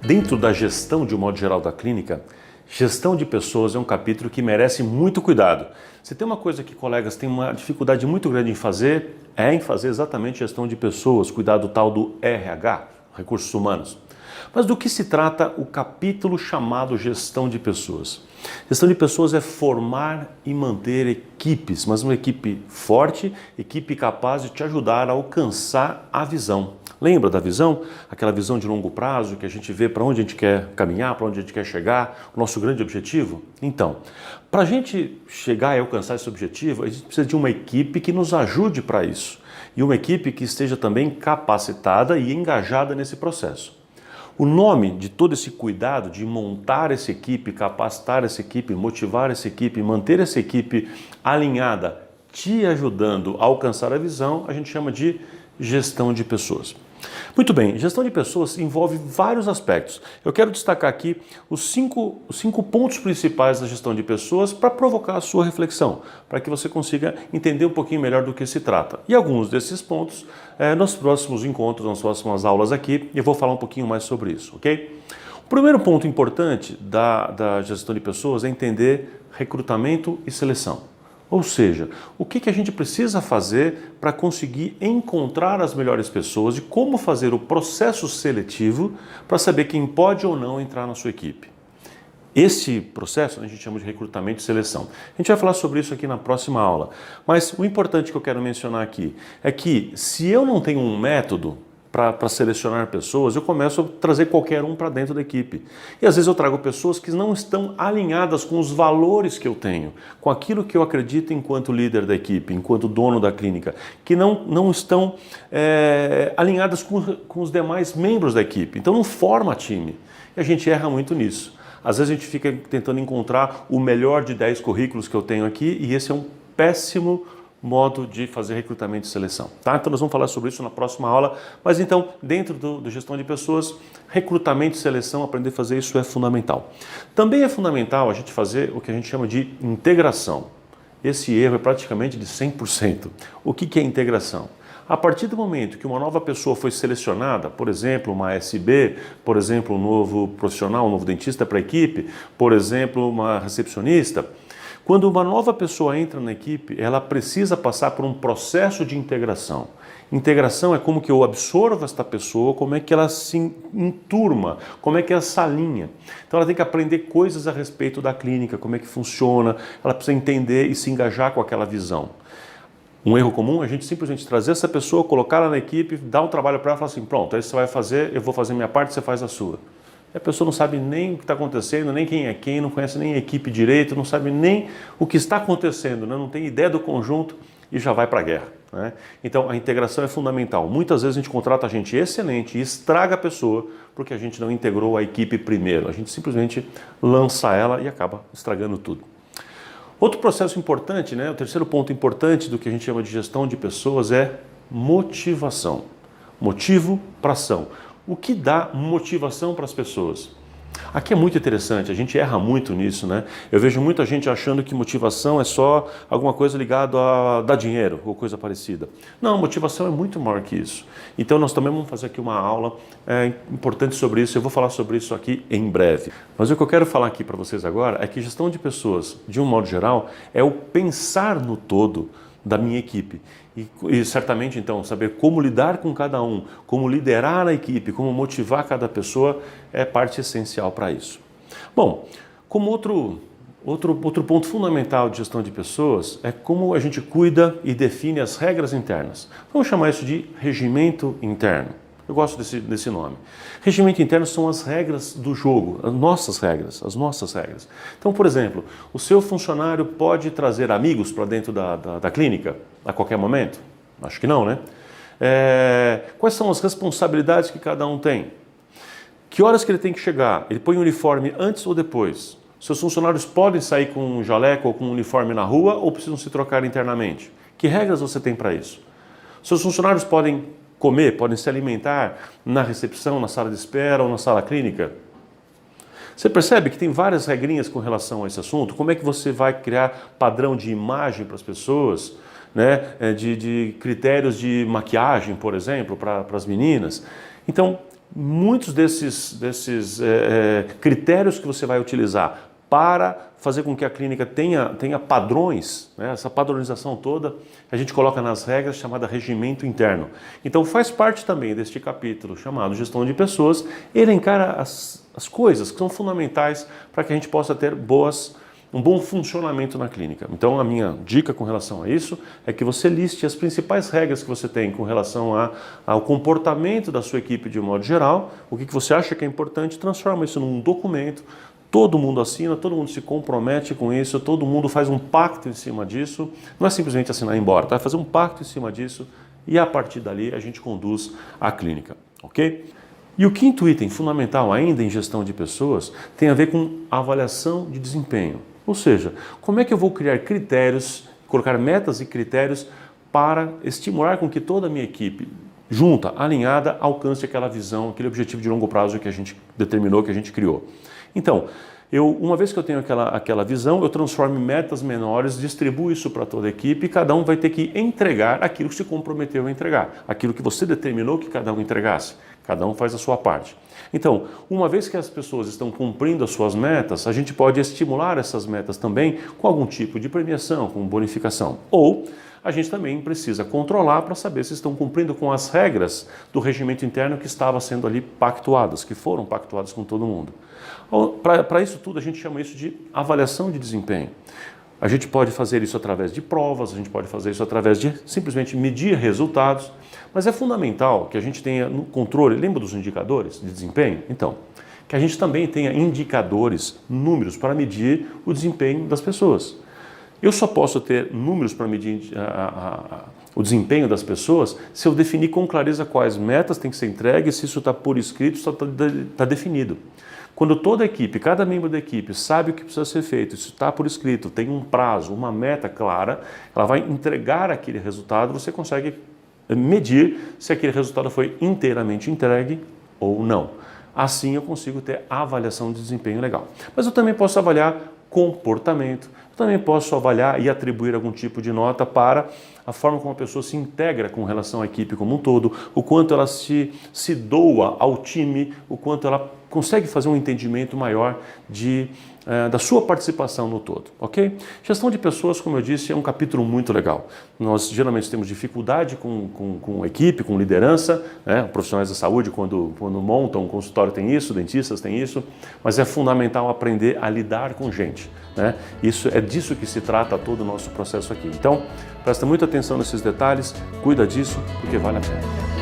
Dentro da gestão de um modo geral da clínica, gestão de pessoas é um capítulo que merece muito cuidado. Se tem uma coisa que colegas têm uma dificuldade muito grande em fazer, é em fazer exatamente gestão de pessoas, cuidar do tal do RH, recursos humanos. Mas do que se trata o capítulo chamado gestão de pessoas? Gestão de pessoas é formar e manter equipes, mas uma equipe forte, equipe capaz de te ajudar a alcançar a visão. Lembra da visão? Aquela visão de longo prazo que a gente vê para onde a gente quer caminhar, para onde a gente quer chegar, o nosso grande objetivo? Então, para a gente chegar e alcançar esse objetivo, a gente precisa de uma equipe que nos ajude para isso. E uma equipe que esteja também capacitada e engajada nesse processo. O nome de todo esse cuidado de montar essa equipe, capacitar essa equipe, motivar essa equipe, manter essa equipe alinhada, te ajudando a alcançar a visão, a gente chama de gestão de pessoas. Muito bem, gestão de pessoas envolve vários aspectos. Eu quero destacar aqui os cinco pontos principais da gestão de pessoas para provocar a sua reflexão, para que você consiga entender um pouquinho melhor do que se trata. E alguns desses pontos, nos próximos encontros, nas próximas aulas aqui, eu vou falar um pouquinho mais sobre isso, ok? O primeiro ponto importante da gestão de pessoas é entender recrutamento e seleção. Ou seja, o que a gente precisa fazer para conseguir encontrar as melhores pessoas e como fazer o processo seletivo para saber quem pode ou não entrar na sua equipe. Esse processo a gente chama de recrutamento e seleção. A gente vai falar sobre isso aqui na próxima aula. Mas o importante que eu quero mencionar aqui é que se eu não tenho um método para selecionar pessoas, eu começo a trazer qualquer um para dentro da equipe. E às vezes eu trago pessoas que não estão alinhadas com os valores que eu tenho, com aquilo que eu acredito enquanto líder da equipe, enquanto dono da clínica, que não estão alinhadas com os demais membros da equipe. Então não forma time. E a gente erra muito nisso. Às vezes a gente fica tentando encontrar o melhor de 10 currículos que eu tenho aqui e esse é um péssimo modo de fazer recrutamento e seleção, tá? Então nós vamos falar sobre isso na próxima aula, mas então dentro do gestão de pessoas, recrutamento e seleção, aprender a fazer isso é fundamental. Também é fundamental a gente fazer o que a gente chama de integração. Esse erro é praticamente de 100%. O que é integração? A partir do momento que uma nova pessoa foi selecionada, por exemplo, uma SB, por exemplo, um novo profissional, um novo dentista para a equipe, por exemplo, uma recepcionista, quando uma nova pessoa entra na equipe, ela precisa passar por um processo de integração. Integração é como que eu absorvo esta pessoa, como é que ela se enturma, como é que ela se alinha. Então ela tem que aprender coisas a respeito da clínica, como é que funciona, ela precisa entender e se engajar com aquela visão. Um erro comum é a gente simplesmente trazer essa pessoa, colocá-la na equipe, dar um trabalho para ela e falar assim, pronto, aí você vai fazer, eu vou fazer a minha parte, você faz a sua. E a pessoa não sabe nem o que está acontecendo, nem quem é quem, não conhece nem a equipe direito, não sabe nem o que está acontecendo, né? Não tem ideia do conjunto e já vai para a guerra, né? Então a integração é fundamental. Muitas vezes a gente contrata gente excelente e estraga a pessoa porque a gente não integrou a equipe primeiro. A gente simplesmente lança ela e acaba estragando tudo. Outro processo importante, né? O terceiro ponto importante do que a gente chama de gestão de pessoas é motivação. Motivo para ação. O que dá motivação para as pessoas? Aqui é muito interessante, a gente erra muito nisso, né? Eu vejo muita gente achando que motivação é só alguma coisa ligada a dar dinheiro ou coisa parecida. Não, motivação é muito maior que isso. Então nós também vamos fazer aqui uma aula importante sobre isso, eu vou falar sobre isso aqui em breve. Mas o que eu quero falar aqui para vocês agora é que gestão de pessoas, de um modo geral, é o pensar no todo da minha equipe. E certamente, então, saber como lidar com cada um, como liderar a equipe, como motivar cada pessoa é parte essencial para isso. Bom, como outro ponto fundamental de gestão de pessoas é como a gente cuida e define as regras internas. Vamos chamar isso de regimento interno. Eu gosto desse nome. Regimento interno são as regras do jogo, as nossas regras. Então, por exemplo, o seu funcionário pode trazer amigos para dentro da clínica a qualquer momento? Acho que não, né? Quais são as responsabilidades que cada um tem? Que horas que ele tem que chegar? Ele põe o uniforme antes ou depois? Seus funcionários podem sair com um jaleco ou com um uniforme na rua ou precisam se trocar internamente? Que regras você tem para isso? Seus funcionários podem comer, podem se alimentar na recepção, na sala de espera ou na sala clínica? Você percebe que tem várias regrinhas com relação a esse assunto? Como é que você vai criar padrão de imagem para as pessoas, né? De critérios de maquiagem, por exemplo, para as meninas? Então, muitos desses critérios que você vai utilizar para fazer com que a clínica tenha padrões, né? Essa padronização toda a gente coloca nas regras chamada regimento interno. Então faz parte também deste capítulo chamado gestão de pessoas, elencar as coisas que são fundamentais para que a gente possa ter um bom funcionamento na clínica. Então a minha dica com relação a isso é que você liste as principais regras que você tem com relação ao comportamento da sua equipe de um modo geral, o que você acha que é importante, transforma isso num documento. Todo mundo assina, todo mundo se compromete com isso, todo mundo faz um pacto em cima disso. Não é simplesmente assinar e ir embora, tá? Fazer um pacto em cima disso e a partir dali a gente conduz a clínica, ok? E o quinto item fundamental ainda em gestão de pessoas tem a ver com avaliação de desempenho. Ou seja, como é que eu vou criar critérios, colocar metas e critérios para estimular com que toda a minha equipe junta, alinhada, alcance aquela visão, aquele objetivo de longo prazo que a gente determinou, que a gente criou. Então, uma vez que eu tenho aquela visão, eu transformo em metas menores, distribuo isso para toda a equipe e cada um vai ter que entregar aquilo que se comprometeu a entregar, aquilo que você determinou que cada um entregasse. Cada um faz a sua parte. Então, uma vez que as pessoas estão cumprindo as suas metas, a gente pode estimular essas metas também com algum tipo de premiação, com bonificação. Ou a gente também precisa controlar para saber se estão cumprindo com as regras do regimento interno que estava sendo ali pactuadas, que foram pactuadas com todo mundo. Para isso tudo, a gente chama isso de avaliação de desempenho. A gente pode fazer isso através de provas, a gente pode fazer isso através de simplesmente medir resultados, mas é fundamental que a gente tenha no controle, lembra dos indicadores de desempenho? Então, que a gente também tenha indicadores, números para medir o desempenho das pessoas. Eu só posso ter números para medir o desempenho das pessoas se eu definir com clareza quais metas têm que ser entregues, se isso está por escrito, se está definido. Quando toda a equipe, cada membro da equipe sabe o que precisa ser feito, isso está por escrito, tem um prazo, uma meta clara, ela vai entregar aquele resultado, você consegue medir se aquele resultado foi inteiramente entregue ou não. Assim eu consigo ter a avaliação de desempenho legal. Mas eu também posso avaliar comportamento, eu também posso avaliar e atribuir algum tipo de nota para a forma como a pessoa se integra com relação à equipe como um todo, o quanto ela se doa ao time, o quanto ela consegue fazer um entendimento maior da sua participação no todo, ok? Gestão de pessoas, como eu disse, é um capítulo muito legal. Nós geralmente temos dificuldade com equipe, com liderança, né? Profissionais da saúde, quando montam um consultório tem isso, dentistas têm isso, mas é fundamental aprender a lidar com gente, né? É disso que se trata todo o nosso processo aqui. Então, presta muita atenção nesses detalhes, cuida disso, porque vale a pena.